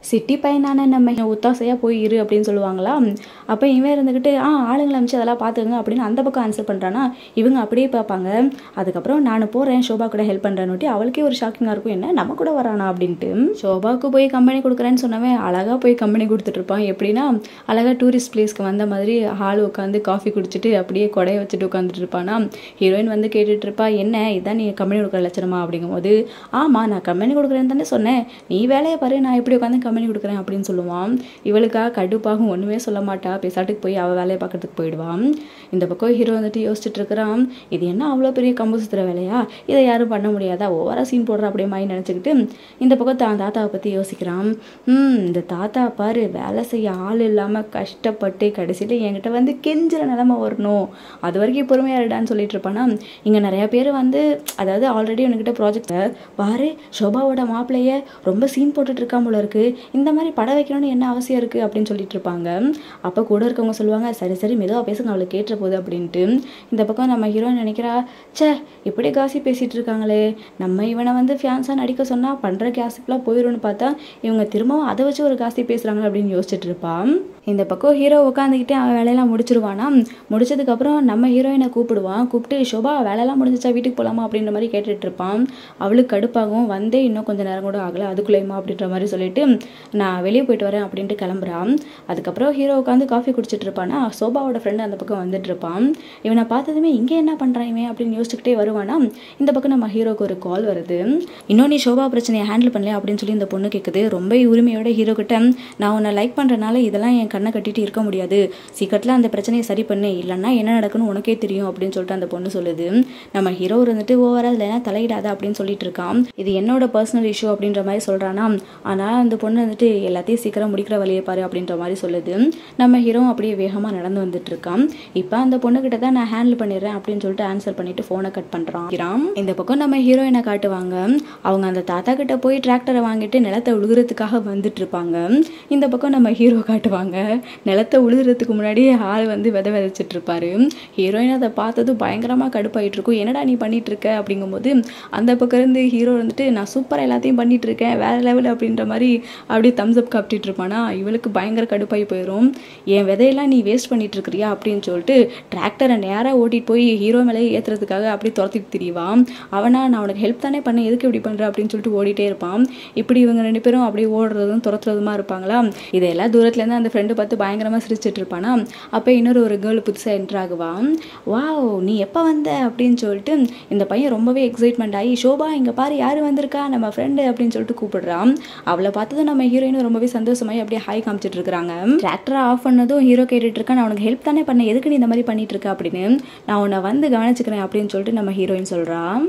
City பையனான நம்ம ஒத்தாசையாக போய் இரு அப்படின்னு சொல்லுவாங்களா. அப்போ இவன் இருந்துக்கிட்டு ஆளுங்களை அனுப்பிச்சு அதெல்லாம் பார்த்துங்க அப்படின்னு அந்த பக்கம் ஆன்சர் பண்ணுறானா. இவங்க அப்படியே பார்ப்பாங்க. அதுக்கப்புறம் நான் போகிறேன் ஷோபா கூட ஹெல்ப் பண்ணுறேன்னுட்டி அவளுக்கே ஒரு ஷாக்கிங்காக இருக்கும், என்ன நம்ம கூட வரானா அப்படின்ட்டு. ஷோபாவுக்கு போய் கம்பெனி கொடுக்குறேன்னு சொன்னவன் அழகாக போய் கம்பெனி கொடுத்துட்ருப்பான். எப்படின்னா அழகாக டூரிஸ்ட் பிளேஸ்க்கு வந்த மாதிரி ஹால் உட்காந்து காஃபி குடிச்சிட்டு அப்படியே கொடையை வச்சுட்டு உட்காந்துட்டு இருப்பானா. ஹீரோயின் வந்து கேட்டுட்டு இருப்பா, என்ன இதான் நீ கம்பெனி கொடுக்குற லட்சணமா அப்படிங்கும்போது, ஆமாம் நான் கம்பெனி கொடுக்குறேன்னு தானே சொன்னேன், நீ வேலையை பாரு, நான் எப்படி உட்காந்து கம்பெனி கொடுக்குறேன் அப்படின்னு சொல்லுவான். இவளுக்காக கடுப்பாகும், ஒன்றுமே சொல்ல மாட்டா, பேசாட்டுக்கு போய் அவள் வேலையை பார்க்கறதுக்கு போயிடுவான். இந்த பக்கம் ஹீரோ வந்துட்டு யோசிச்சுட்டு இருக்கிறான், இது என்ன அவ்வளோ பெரிய கம்பு சுத்துற வேலையா, இதை யாரும் பண்ண முடியாதா, ஓவரா சீன் போடுற அப்படியே மாதிரி நினச்சிக்கிட்டு இந்த பக்கம் தான் தாத்தாவை பற்றி யோசிக்கிறான். இந்த தாத்தா பாரு வேலை செய்ய ஆள் இல்லாமல் கஷ்டப்பட்டு கடைசியில் என்கிட்ட வந்து கெஞ்சுற நிலைமை வரணும், அது வரைக்கும் பொறுமையாக இருடான்னு சொல்லிட்டு இருப்பானா. இங்கே நிறையா பேர் வந்து அதாவது ஆல்ரெடி உனக்கிட்ட ப்ராஜெக்டை பாரு, ஷோபாவோட மாப்பிள்ளைய ரொம்ப சீன் போட்டுட்டு இருக்காம போல இருக்கு, இந்த மாதிரி படம் வைக்கணும்னு என்ன அவசியம் இருக்குது அப்படின்னு சொல்லிட்டு இருப்பாங்க. அப்போ கூட இருக்கவங்க சொல்லுவாங்க, சரி சரி மெதுவாக பேசுங்க அவளுக்கு கேட்டுற போகுது அப்படின்ட்டு. இந்த பக்கம் நம்ம ஹீரோயின் நினைக்கிறா, சே இப்படி காசி பேசிகிட்டு இருக்காங்களே, நம்ம இவனை வந்து ஃபியான்ஸாக நடிக்க சொன்னால் பண்ணுற காசிப்லாம் போயிடும்னு பார்த்தா இவங்க திரும்பவும் அதை வச்சு ஒரு காசி பேசுகிறாங்க அப்படின்னு யோசிச்சுட்டு இருப்பான். இந்த பக்கம் ஹீரோ உட்காந்துக்கிட்டே அவன் வேலையெல்லாம் முடிச்சிருவானா. முடிச்சதுக்கப்புறம் நம்ம ஹீரோயினை கூப்பிடுவான். கூப்பிட்டு ஷோபா வேலையெல்லாம் முடிஞ்சிச்சா வீட்டுக்கு போகலாமா அப்படின்ற மாதிரி கேட்டுட்டு இருப்பான். அவளுக்கு கடுப்பாகும், வந்தே இன்னும் கொஞ்சம் நேரம் கூட ஆகலை அதுக்குள்ளேயுமா அப்படின்ற மாதிரி சொல்லிட்டு நான் வெளியே போயிட்டு வரேன் அப்படின்ட்டு கிளம்புறான். அதுக்கப்புறம் ஹீரோ உட்காந்து காஃபி குடிச்சிட்டு இருப்பானா. சோபாவோட ஃப்ரெண்டு அந்த பக்கம் வந்துட்டு இருப்பான். இவனை பார்த்ததுமே இங்கே என்ன பண்ணுறான் இவன் அப்படின்னு யோசிச்சுக்கிட்டே வருவானா. இந்த பக்கம் நம்ம ஹீரோக்கு ஒரு கால் வருது. இன்னும் நீ ஷோபா பிரச்சனையை ஹேண்டில் பண்ணல அப்படின்னு சொல்லி இந்த பொண்ணு கேட்குது. ரொம்ப உரிமையோட ஹீரோ கிட்ட, நான் உன்னை லைக் பண்ணுறனால இதெல்லாம் என் கண்ணை கட்டிட்டு இருக்க முடியாது, சீக்கிரத்தில் அந்த பிரச்சனையை சரி பண்ணு, இல்லைன்னா என்ன நடக்குன்னு உனக்கே தெரியும் அப்படின்னு சொல்லிட்டு அந்த பொண்ணு சொல்லுது. நம்ம ஹீரோ வந்துட்டு ஓவரா இல்லைன்னா தலையிடாத அப்படின்னு சொல்லிட்டு இருக்கான். இது என்னோட பர்சனல் இஷ்யூ அப்படின்ற மாதிரி சொல்கிறானா. ஆனால் அந்த பொண்ணு வந்துட்டு எல்லாத்தையும் சீக்கிரம் முடிக்கிற வழியை பாரு அப்படின்ற மாதிரி சொல்லுது. நம்ம ஹீரோ அப்படியே வேகமாக நடந்து வந்துட்டு இருக்கான். இப்போ அந்த பொண்ணுகிட்ட தான் நான் ஹேண்டில் பண்ணிடுறேன் அப்படின்னு சொல்லிட்டு ஆன்சர் பண்ணிட்டு ஃபோனை கட் பண்ணுறான். இந்த பக்கம் நம்ம ஹீரோயினை காட்டுவாங்க. அவங்க அந்த தாத்தா கிட்ட போய் டிராக்டரை வாங்கிட்டு நிலத்தை உழுகிறதுக்காக வந்துட்டு இருப்பாங்க. இந்த பக்கம் நம்ம ஹீரோ காட்டுவாங்க, நிலத்தை உழுகிறதுக்கு முன்னாடி ஆள் வந்து விதைச்சிட்டு இருப்பாரு. ஹீரோயின் அதை பார்த்ததும் பயங்கரமாக கடுப்பாயிட்டு இருக்கும், என்னடா நீ பண்ணிட்டு இருக்க அப்படிங்கும்போது அந்த பக்கம் இருந்து ஹீரோ வந்துட்டு நான் சூப்பராக எல்லாத்தையும் பண்ணிட்டு இருக்கேன் வேற லெவல் அப்படின்ற மாதிரி அப்படியே தம்ஸ் அப் காப்பிட்டு இருப்பானா. இவளுக்கு பயங்கர கடுப்பாகி போயிடும், என் விதையெல்லாம் நீ வேஸ்ட் பண்ணிட்டு இருக்கிறியா அப்படின்னு சொல்லிட்டு டிராக்டரை நேராக ஓட்டிட்டு போய் ஹீரோ மேலே ஏற்றுறதுக்காக அப்படி துரத்திட்டு திரிவான். அவனா நான் அவனுக்கு ஹெல்ப் தானே பண்ண, எதுக்கு இப்படி பண்ணுற அப்படின்னு சொல்லிட்டு ஓடிட்டே இருப்பான். இப்படி இவங்க ரெண்டு பேரும் அப்படியே ஓடுறதும் துரத்துறதுமா இருப்பாங்களா. இதெல்லாம் தூரத்துலேருந்து அந்த ஃப்ரெண்டு பார்த்து பயங்கரமாக சிரிச்சிட்டு இருப்பானா. அப்போ இன்னொரு கேர்ள் புதுசாக என்ட்ரு ஆகுவான். வாவ் நீ எப்போ வந்த அப்படின்னு சொல்லிட்டு இந்த பையன் ரொம்பவே எக்ஸைட்மெண்ட் ஆகி, ஷோபா இங்கே பாரு யார் வந்திருக்கா நம்ம ஃப்ரெண்டு அப்படின்னு சொல்லிட்டு கூப்பிடுறான். அவளை பார்த்ததும் நம்ம ஹீரோயினும் ரொம்பவே சந்தோஷமாயி அப்படியே ஹாய் காமிச்சிட்டு இருக்காங்க. டிராக்டரை ஆஃப் பண்ணதும் ஹீரோ கேட்டுட்டு இருக்கான், நான் உனக்கு ஹெல்ப் தானே பண்ண, எதுக்கு நீ இந்த மாதிரி பண்ணிட்டு இருக்க அப்படின்னு, நான் உன்னை வந்து கவனிச்சுக்கிறேன் அப்படின்னு சொல்லிட்டு நம்ம ஹீரோயின் சொல்கிறான்.